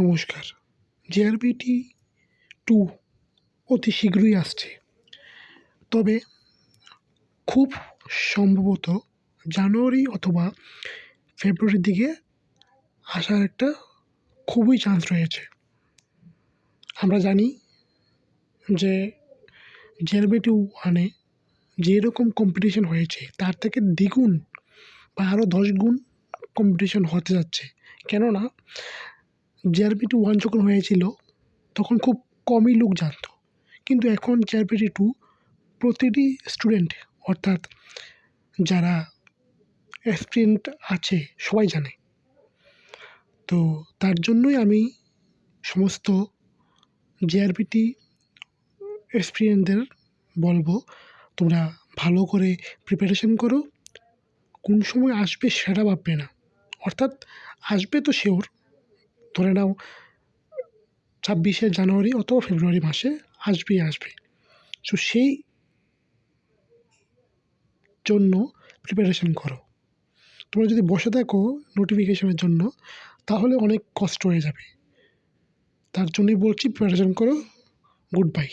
নমস্কার। জেআরবিটি 2 অতি শীঘ্রই আসছে। তবে খুব সম্ভবত জানুয়ারি অথবা ফেব্রুয়ারির দিকে আসার একটা খুবই চান্স রয়েছে। আমরা জানি যে জেআরবিটি 1 যেরকম কম্পিটিশন হয়েছে তার থেকে দ্বিগুণ বা আরও 10 গুণ কম্পিটিশন হতে যাচ্ছে। কেননা জেআরবিটি 1 যখন হয়েছিল তখন খুব কমই লোক জানত, কিন্তু এখন জেআরবিটি 2 প্রতিটি স্টুডেন্ট অর্থাৎ যারা অ্যাসপিরেন্ট আছে সবাই জানে। তো তার জন্যই আমি সমস্ত জেআরবিটি অ্যাসপিরেন্টদের বলবো, তোমরা ভালো করে প্রিপারেশন করো। কোন সময় আসবে সেটা ভাববে না, অর্থাৎ আসবে তো শিওর, ধরে নাও 26শে জানুয়ারি অথবা ফেব্রুয়ারি মাসে আসবেই আসবে। সো সেই জন্য প্রিপারেশন করো। তোমরা যদি বসে থাকো নোটিফিকেশনের জন্য তাহলে অনেক কষ্ট হয়ে যাবে। তার জন্যই বলছি প্রিপারেশন করো। Good bye.